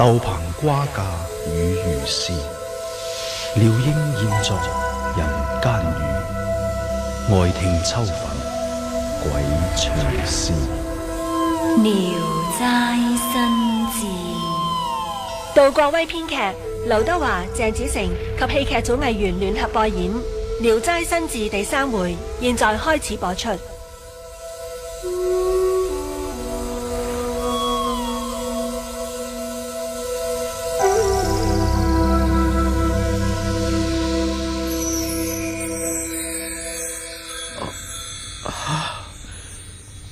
豆棚瓜架雨如絲，廖英現作人間語，愛聽秋墳鬼唱詩。聊齋新志，杜國威編劇，劉德華、鄭子誠及戲劇組藝員聯合播演《聊齋新志》第3回，現在開始播出。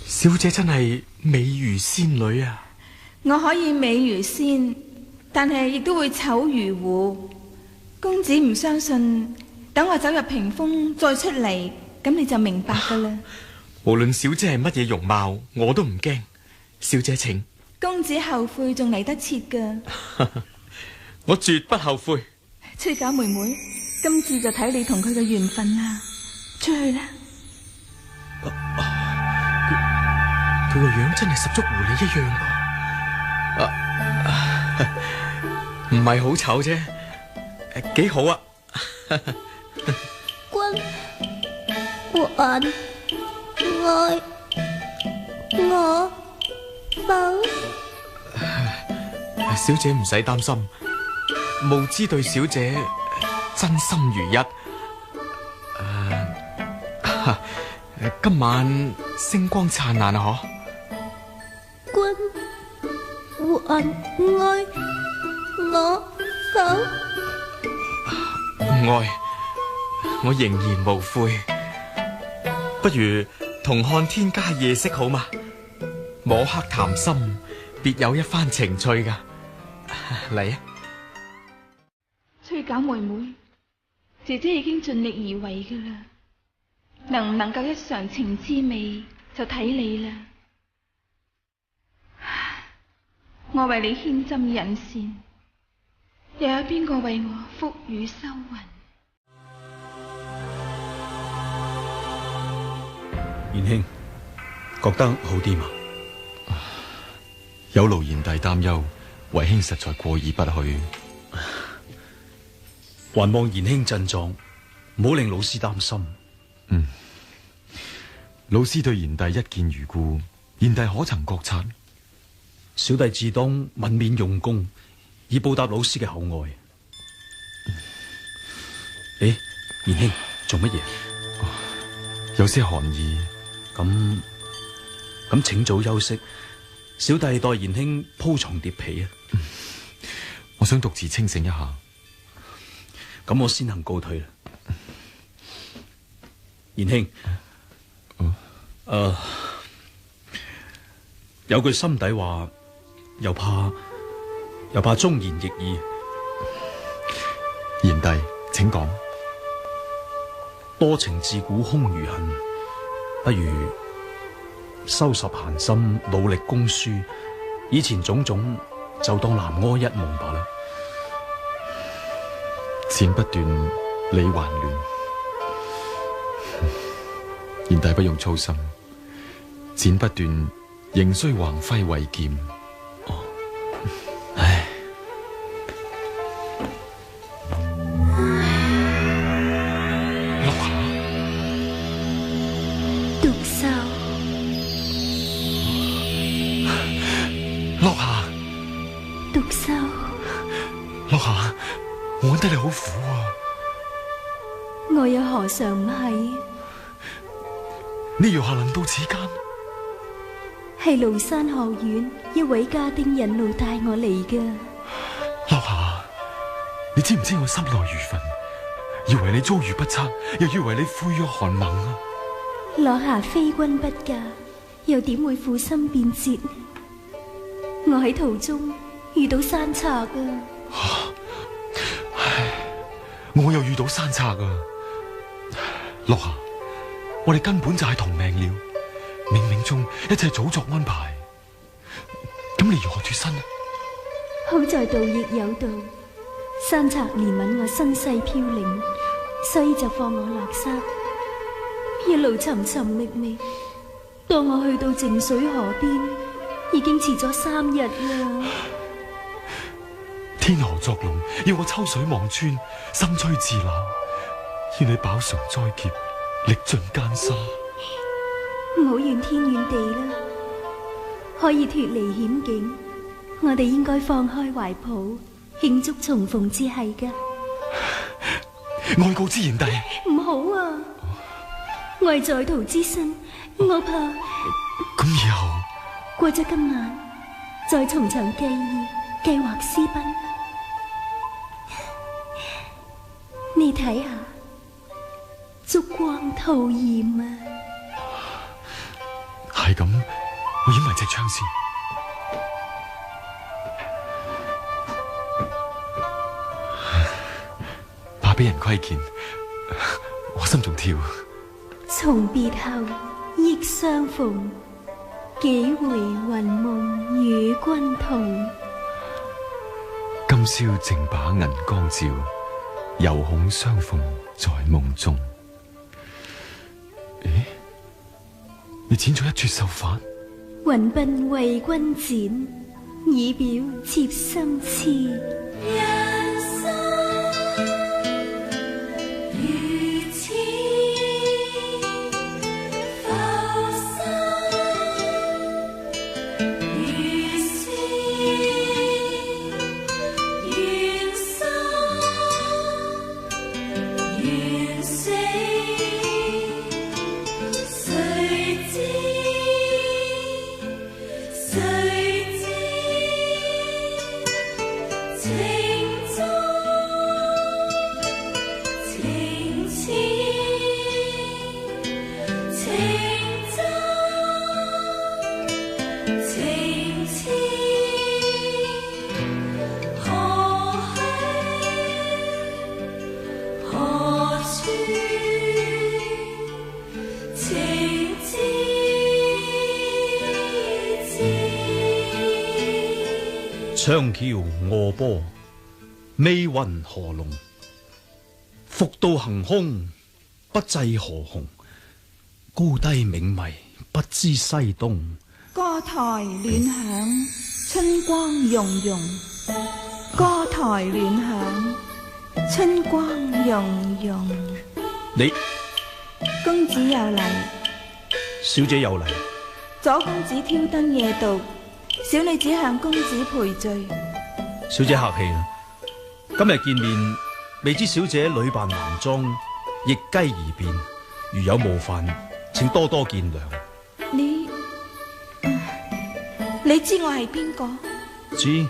小姐真係美如仙女啊！我可以美如仙，但係亦都會醜如狐。公子唔相信，等我走入屏風再出嚟，咁你就明白噶啦。無論小姐係乜嘢容貌，我都唔驚。小姐請。公子後悔仲嚟得切噶。我絕不後悔。崔九妹妹，今次就睇你同佢嘅緣分啦。出去啦。佢個樣真係十足狐狸一樣噃，唔係好醜啫，幾好啊！君還愛我否？小姐唔使擔心，無知對小姐真心如一。今晚星光燦爛啊！君還愛我否？唔愛，我仍然無悔。不如同看天家夜色好嗎？摸黑談心，別有一番情趣噶。嚟啊！崔九妹妹，姐姐已經盡力而為噶啦，能唔能夠一嘗情滋味，就睇你啦。我為你牽針引線，又有邊個為我覆雨收雲？賢兄，覺得好啲嘛？有勞賢弟擔憂，為兄實在過意不去。還望賢兄振作，唔好令老師擔心。老師對賢弟一見如故，賢弟可曾覺察？小弟自當泯免用功，以報答老師嘅厚愛。賢兄做乜嘢？有些寒意。咁請早休息，小弟代賢兄鋪床疊被啊。我想獨自清醒一下。咁我先行告退啦。賢兄，有句心底話，又怕忠言逆耳。賢弟，請講。多情自古空餘恨，不如收拾閒心，努力攻書。以前種種就當南柯一夢罷啦。剪不斷，理還亂。賢弟不用操心，剪不斷，仍需橫揮為劍。唉，落下，獨秀，落下，獨秀，落下，我揾得你好苦啊！我又何嘗唔係？你若下能到此間，係廬山學院一位家丁引路帶我嚟嘅。落下，你知唔知我心內如焚？以為你遭遇不測，又以為你悔約寒盟啊！落下非君不嫁，又點會負心變節？我喺途中遇到山賊啊！唉，我又遇到山賊啊！落下，我哋根本就係同命了，冥冥中一切早作安排。咁你如何脫身啊？好在道亦有道，山賊憐憫我身世飄零，所以就放我落山。一路尋尋覓覓，當我去到靜水河邊，已經遲咗3日啦。天河作弄，要我抽水望穿，心吹自流，要你飽嘗災劫，歷盡艱辛。唔好怨天怨地啦，可以脫離險境，我哋應該放開懷抱，慶祝重逢至係噶。愛告之賢弟，唔好啊！愛在途之身，我怕咁以後過咗今晚，再從長計議，計劃私奔。你睇下，燭光吐豔啊！係咁，我掩埋隻槍先。怕俾人窺見，我心仲跳。從別後憶相逢，幾回魂夢與君同。今宵淨把銀光照，猶恐相逢在夢中。咦？你剪咗一撮秀髮？雲鬢為君剪，以表妾心痴。長橋臥波，微雲何龍。復到行空，不制何鴻。高低冥迷，不知西東。歌台亂響，春光融融。歌台亂響，春光融融。你公子又嚟，小姐又嚟。左公子挑燈夜讀，小女子向公子賠罪。小姐客氣啦，今日見面，未知小姐女扮男裝，逆雞而變，如有冒犯，請多多見諒。你知我係邊個？知，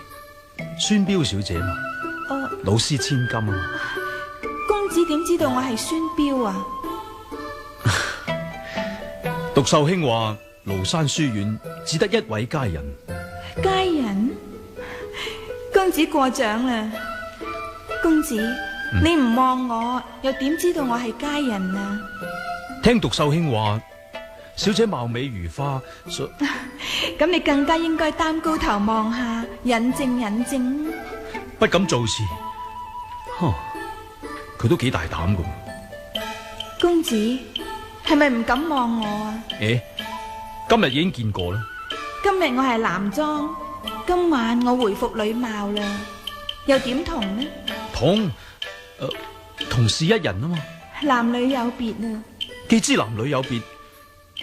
孫彪小姐嘛，老師千金啊。公子點知道我係孫彪啊？獨秀卿話廬山書院只得一位佳人。佳人？公子過獎啦。公子，你唔望我，又點知道我係佳人啊？聽獨秀卿話，小姐貌美如花，咁你更加應該擔高頭望下，引證引證。不敢做事。佢都幾大膽噶。公子係咪唔敢望我啊？今日已經見過啦。今日我係男裝，今晚我回復女貌啦，又點同呢？同是一人啊嘛。男女有別啊。既知男女有別，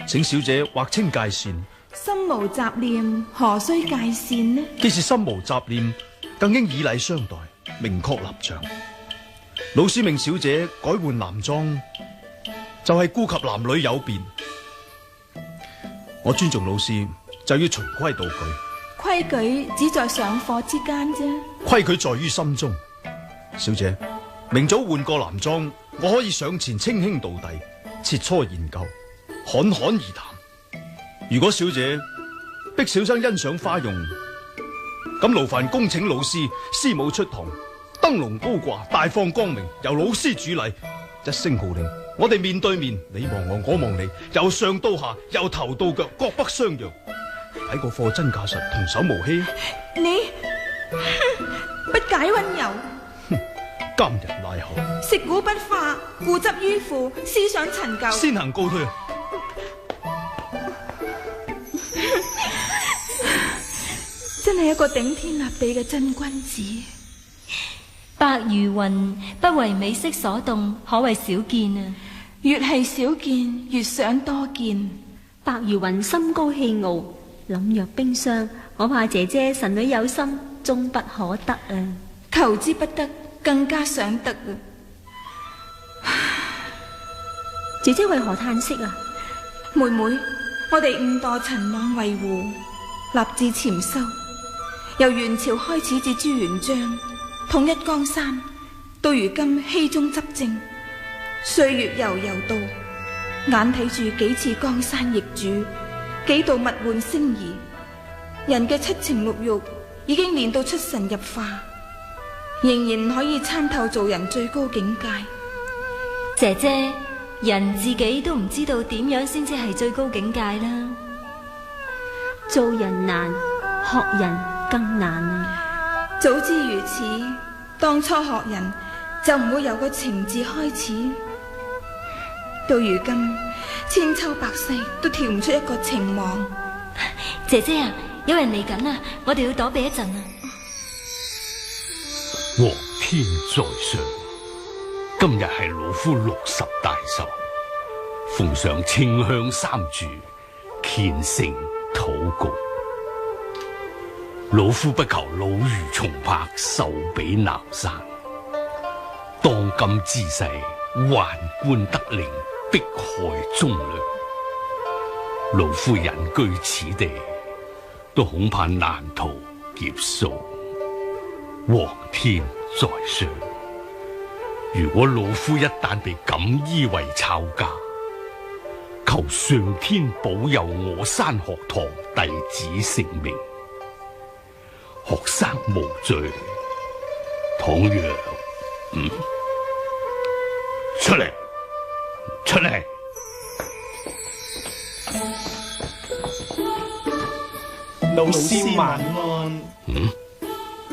請小姐劃清界線。心無雜念，何須界線呢？既是心無雜念，更應以禮相待，明確立場。老師命小姐改換男裝，就係顧及男女有別。我尊重老師，就要循規蹈矩。規矩只在上課之間啫。規矩在於心中。小姐，明早換個男裝，我可以上前稱兄道弟，切磋研究，侃侃而談。如果小姐逼小生欣賞花容，咁勞煩恭請老師師母出堂，燈籠高掛，大放光明，由老師主禮，一聲號令，我哋面對面，你望我，我望你，由上到下，由頭到腳，各不相讓，睇個貨真價實，童叟無欺。你不解溫柔，監人賴口，食古不化，固執迂腐，思想陳舊。先行告退。真係一個頂天立地嘅真君子。白如雲不為美色所動，可謂少見啊！越係少見，越想多見。白如雲心高氣傲，凜若冰霜，我怕姐姐神女有心，終不可得啊！求之不得，更加想得啊！姐姐為何嘆息啊？妹妹，我哋誤墮陳網圍湖，立志潛修，由元朝開始至朱元璋統一江山，到如今熹宗執政，歲月悠悠到，眼睇住幾次江山易主，幾度物換星移，人嘅七情六欲已經練到出神入化，仍然可以參透做人最高境界。姐姐，人自己都唔知道點樣先至係最高境界啦。做人難，學人更難啊！早知如此，當初學人就唔會由個情字開始，到如今千秋百世都跳唔出一個情網。姐姐啊，有人嚟緊啊，我哋要躲避一陣啊！皇天在上，今日係老夫60大壽，奉上清香3炷，虔誠禱告。老夫不求老如松柏，壽比南山。當今之世，宦官得令，迫害忠良。老夫隱居此地，都恐怕難逃劫數。皇天在上，如果老夫一旦被錦衣衛抄家，求上天保佑我山學堂弟子性命。學生無罪，倘若出嚟，出嚟！老師晚安。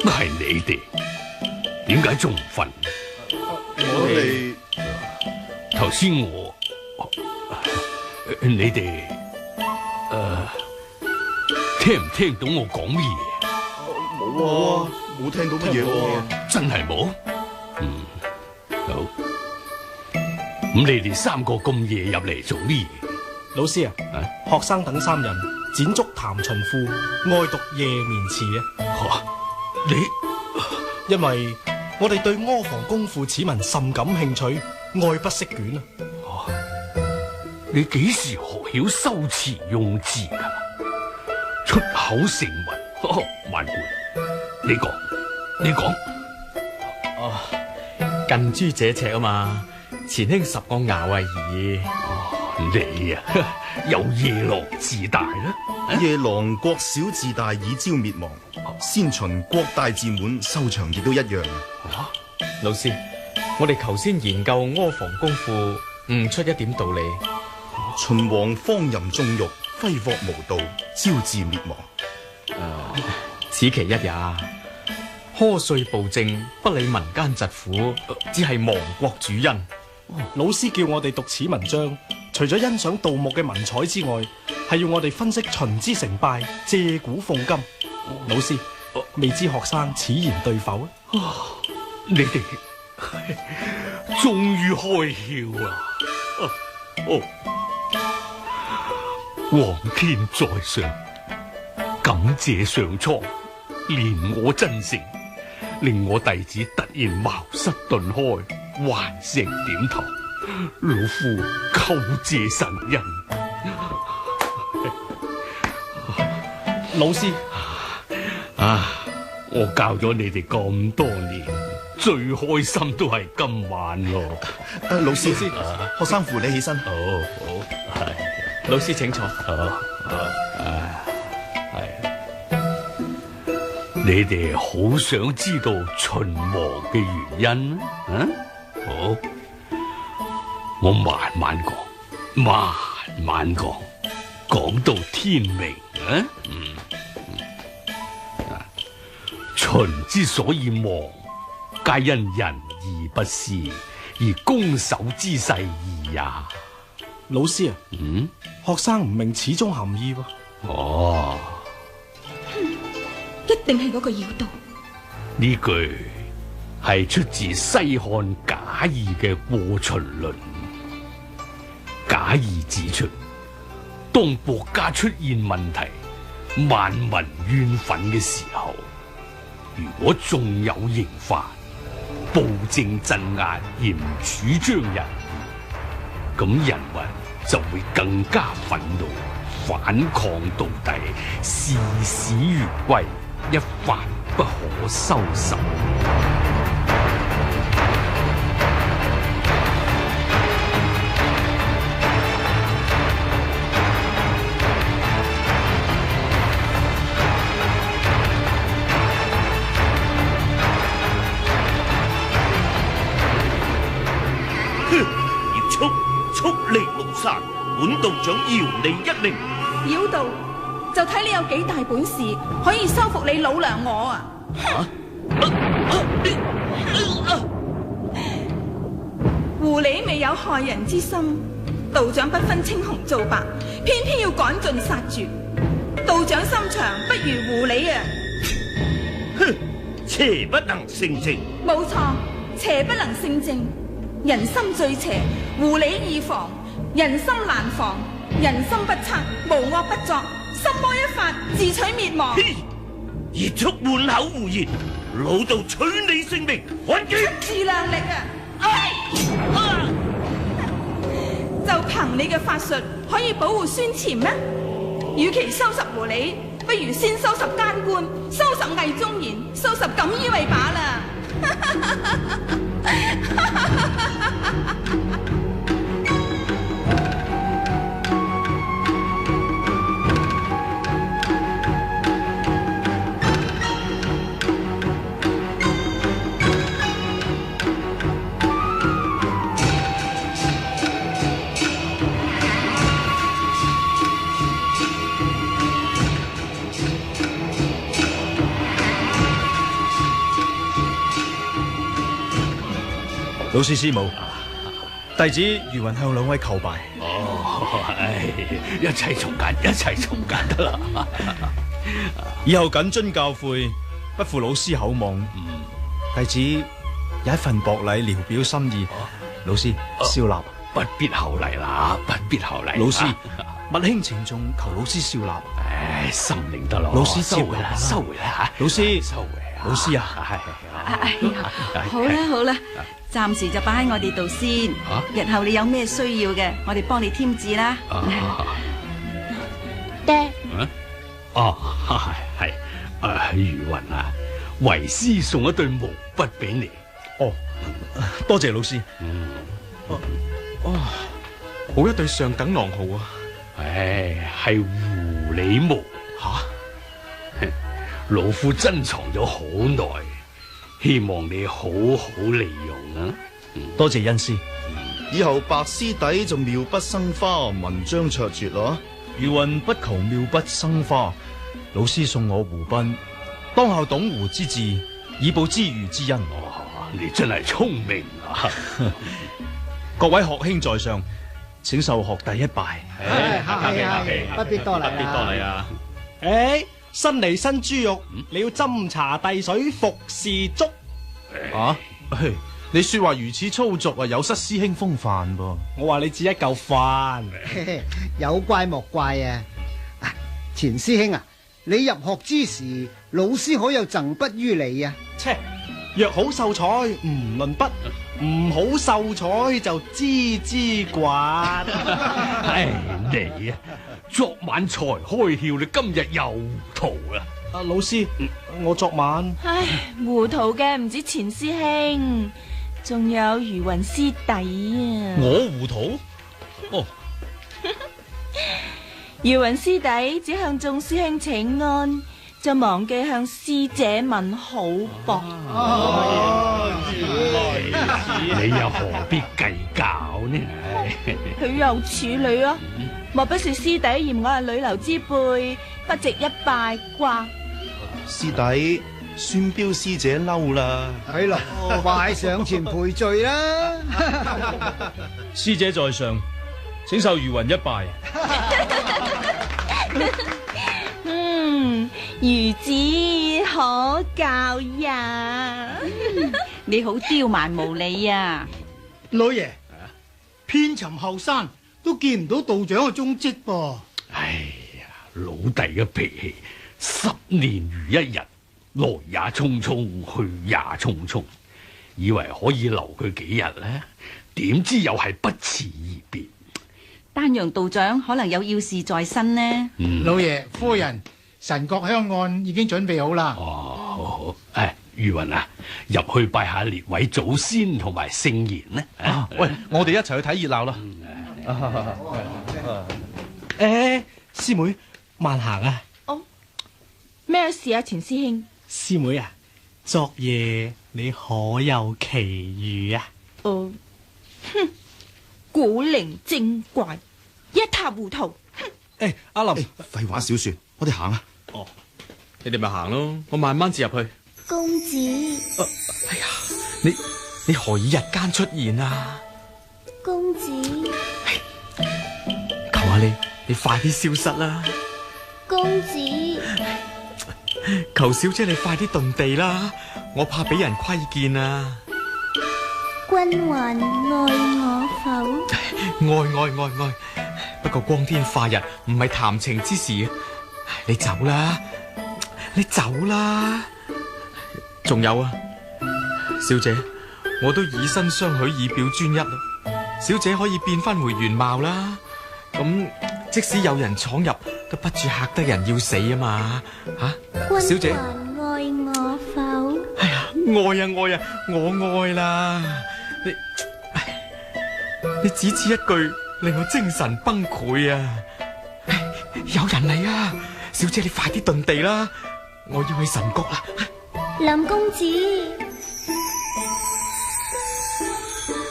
係你哋，點解仲唔瞓？我哋頭先你哋聽唔聽到我講乜嘢？冇啊，冇聽到乜嘢喎。真係冇？好。咁你哋3個咁夜入嚟做乜嘢？老師啊，學生等3人剪燭談秦賦，愛讀夜眠詞啊。你因為我哋對阿房宮賦此文甚感興趣，愛不釋卷啊。你幾時學曉修辭用字㗎？出口成文，萬貫。你講。近朱者赤啊嘛，前兄10個牙慧而已。你啊，有夜郎自大啦。夜郎國小自大，以招滅亡。先秦國大自滿，收場亦都一樣。老師，我哋頭先研究阿房宮賦，悟出一點道理。秦王荒淫縱欲，揮霍無度，招致滅亡。此其一也。苛稅暴政，不理民間疾苦，只係亡國主因。老師叫我哋讀此文章，除咗欣賞杜牧嘅文采之外，係要我哋分析秦之成敗，借古諷今。老師，未知學生此言對否？你哋終於開竅啦！皇天在上，感謝上蒼憐我真誠，令我弟子突然茅塞頓開，頑石點頭，老夫叩謝神恩。老師我教咗你哋咁多年，最開心都係今晚咯。老師，學生扶你起身。好，係。老師請坐。你哋好想知道秦亡嘅原因？好，我慢慢講，講到天明啊！秦之所以亡，皆因仁義不施，而攻守之勢異也。老師啊，學生唔明此中含義喎。一定係嗰個妖道。呢句係出自西漢賈誼嘅《過秦論》。賈誼指出，當國家出現問題、萬民怨憤嘅時候，如果仲有刑罰、暴政鎮壓而唔主張人義，咁人民就會更加憤怒，反抗到底，視死如歸，一發不可收拾。速離廬山，本道長饒你一命。妖道，就睇你有幾大本事，可以收服你老娘我啊！狐狸未有害人之心，道長不分青紅皂白，偏偏要趕盡殺絕。道長心腸不如狐狸啊！哼，邪不能勝正。冇錯，邪不能勝正。人心最邪，狐狸易防；人心難防，人心不測，無惡不作，心魔一發，自取滅亡。熱速滿口胡言，老道取你性命，還擊！自量力啊！就憑你嘅法術可以保護孫潛咩？與其收拾狐狸，不如先收拾奸官，收拾魏忠賢，收拾錦衣衛把啦！老師師母，弟子余雲向兩位叩拜。一切從簡，一切從簡得啦。以後謹遵教誨，不負老師厚望。弟子有一份薄禮聊表心意。老師笑納，不必厚禮啦，不必厚禮。老師物輕情重，求老師笑納。心領得咯。老師收回啦，收回啦。老師收回。老師啊，好啦好啦，暫時就擺喺我哋度先。日後你有咩需要嘅，我哋幫你添置啦。爹，係余雲啊，為師送一對毛筆俾你。哦，多謝老師。好一對上等狼毫啊！係狐狸毛。老夫珍藏咗好耐，希望你好好利用啊！多謝恩師。以後白師弟就妙筆生花，文章卓絕咯。余雲不求妙筆生花，老師送我湖濱，當效懂湖之志，以報知遇之恩。你真係聰明啊！各位學兄在上，請受學弟一拜。客氣，不必多禮，不必多禮啊！新嚟新豬肉，你要斟茶遞水服侍足。你說話如此粗俗啊，有失師兄風範噃。我話你只一嚿飯，有怪莫怪啊！錢師兄啊，你入學之時，老師可有贈筆於你啊？切，若好秀才唔論筆，唔好秀才就支支刮。你啊！昨晚才開竅，你今日又糊塗啦！老師，我昨晚糊塗嘅唔止錢師兄，仲有余雲師弟啊！我糊塗？余雲師弟只向眾師兄請安，就忘記向師姐問好噃。你又何必計較呢？佢又似你啊！莫不是師弟嫌我係女流之輩，不值一拜啩？師弟，孫彪師姐嬲啦。係咯，快上前賠罪啦！師姐在上，請受余雲一拜。孺子可教也。你好刁蠻無理啊！老爺，遍尋後山都見唔到道長嘅蹤跡噃。哎呀，老弟嘅脾氣，10年如一日，來也匆匆，去也匆匆。以為可以留佢幾日呢，點知又係不辭而別。丹陽道長可能有要事在身呢。老爺夫人，神國香案已經準備好啦。哦，好。余雲啊，入去拜下列位祖先同埋聖賢呢。喂，我哋一齊去睇熱鬧啦。師妹慢行啊。哦，咩事啊，錢師兄？師妹啊，昨夜你可有奇遇啊？哼，古靈精怪，一塌糊塗。阿林，廢話少說，我哋行啊。哦，你哋咪行咯，我慢慢至入去。公子，哎呀，你何以日間出現啊？公子，求下你快啲消失啦！公子，求小姐你快啲遁地啦，我怕俾人窺見啊！君還愛我否？愛，不過光天化日唔係談情之時，你走啦！仲有啊，小姐，我都以身相許，以表專一啦。小姐可以變翻回原貌啦。咁即使有人闖入，都不住嚇得人要死啊嘛！小姐，君還愛我否？哎呀，愛啊，我愛啦！你只此一句，令我精神崩潰啊！有人嚟啊！小姐，你快啲遁地啦！我要去神國啦！林公子，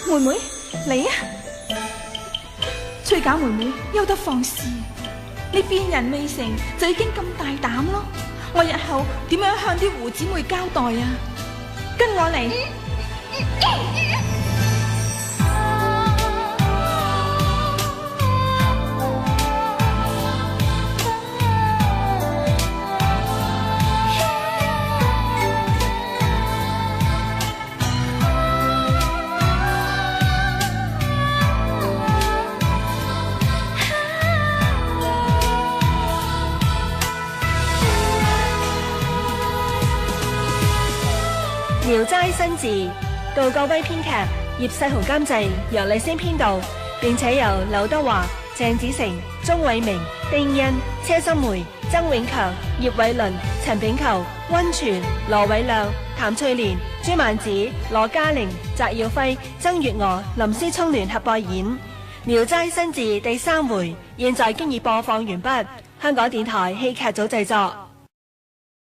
妹妹嚟啊！崔家妹妹休得放肆，你辨人未成就已經咁大膽咯！我日後點樣向啲胡姊妹交代啊？跟我嚟！《聊齋新字》，杜國威編劇，葉世豪監製，楊麗星編導，並且由劉德華、鄭子誠、鐘偉明、丁欣、車心梅、曾永強、葉偉倫、陳炳球、溫泉、羅偉亮、譚翠蓮、朱曼子、羅嘉玲、翟耀輝、曾月娥、林思聰聯合播演《聊齋新字》第3回，現在經已播放完畢。香港電台戲劇組製作。